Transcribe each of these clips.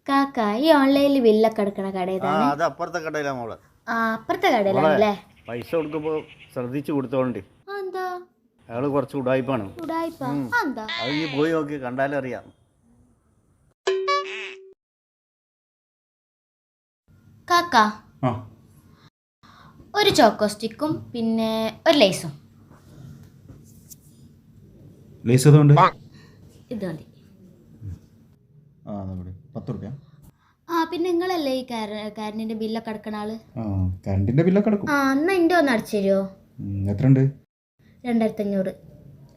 കാക്ക ഈ ഓൺലൈനിൽ ബില്ലൊക്കെ എടുക്കണ കട ഏതാണ്? അത് അപ്പുറത്തെ കടയിലാ മോളെ. അപ്പുറത്തെ കടയിലാണല്ലേ? പൈസ കൊടുക്കുമ്പോ ശ്രദ്ധിച്ചു കൊടുത്തോണ്ട്. എന്താ അയാള് കുറച്ച് ഉടായിപ്പാണ്. എന്താ അത് നീ പോയി നോക്കി കണ്ടാലേ അറിയാം. കാക്ക ഒരു ചോക്കോ സ്റ്റിക്കും പിന്നെ ഒരു ലേസും. ലേസ് അതുകൊണ്ട് ഇത് മതി. 10 രൂപ. പിന്നെ നിങ്ങളല്ലേ ഈ കറണ്ടിന്റെ ബില്ലൊക്കെ അടക്കണ ആള്? കറണ്ടിന്റെ ബില്ലൊക്കെ അടക്കും. എന്നാ എൻ്റെ ഒന്ന് അടച്ചു തരുമോ? എത്ര ഉണ്ട്? 2500.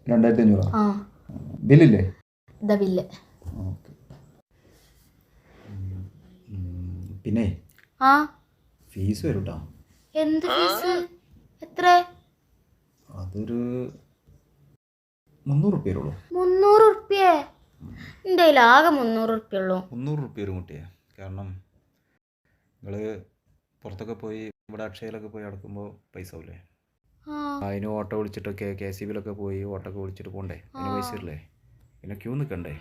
2500. ബില്ലില്ലേ? ഇതാ ബില്ല്. പിന്നെ ഫീസ് വരും കേട്ടോ. എന്ത് ഫീസ്? എത്ര? അതൊരു 300 റുപ്യ ഉള്ളൂ. 300 റുപ്യ? എൻ്റെ കയ്യിൽ ആകെ 300 റുപ്യ ഉള്ളൂ. 300 റുപ്യ വരും കുട്ടിയെ. കാരണം നിങ്ങൾ പുറത്തൊക്കെ പോയി ഇവിടെ അക്ഷയയിലൊക്കെ പോയി അടക്കുമ്പോൾ പൈസ ആവില്ലേ? അതിന് ഓട്ടോ വിളിച്ചിട്ടൊക്കെ KCBയിലൊക്കെ പോയി ഓട്ടോ ഒക്കെ വിളിച്ചിട്ട് പോകണ്ടേ? അതിന് പൈസ ഇല്ലേ? പിന്നെ ക്യൂ നിൽക്കണ്ടേ?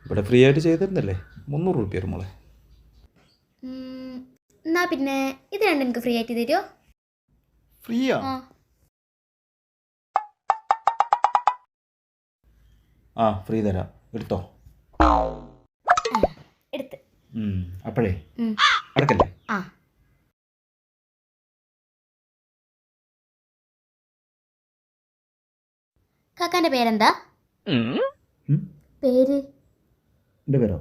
ഇവിടെ ഫ്രീ ആയിട്ട് ചെയ്തിരുന്നല്ലേ? 300 റുപ്യ വരും മോളെ. എന്നാ പിന്നെ ഇത് രണ്ടും എനിക്ക് ഫ്രീ ആയിട്ട് തരുമോ? ഫ്രീയാ? ഫ്രീ തരാം, എടുത്തോ. എടുത്ത്. അപ്പോഴേ അടക്കല്ലേ? കാക്കാന്റെ പേരെന്താ? പേര്? എൻ്റെ പേരോ?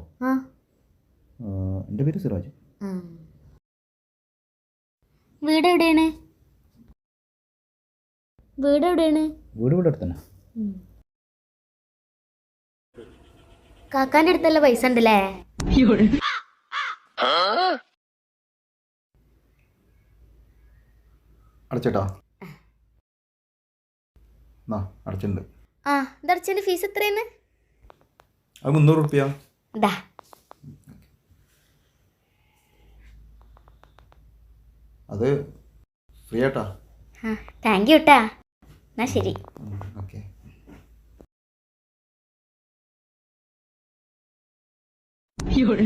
എൻ്റെ പേര് സിറാജ്. വീട് എവിടെയാണ്? വീട് ഇവിടെ അടുത്തന്നെ. കാക്കാന്റെ അടുത്തല്ല പൈസ ഉണ്ടല്ലേ? അടച്ചേട്ടാ? അടച്ചിട്ടുണ്ട്. ദർശന്റെ ഫീസ് എത്രയാണ്? അത് 300 റുപ്യ. അത് ഫ്രീ ആട്ടാ. താങ്ക് യു ട്ടാ. എന്നാ ശരി. ഓക്കെ. You're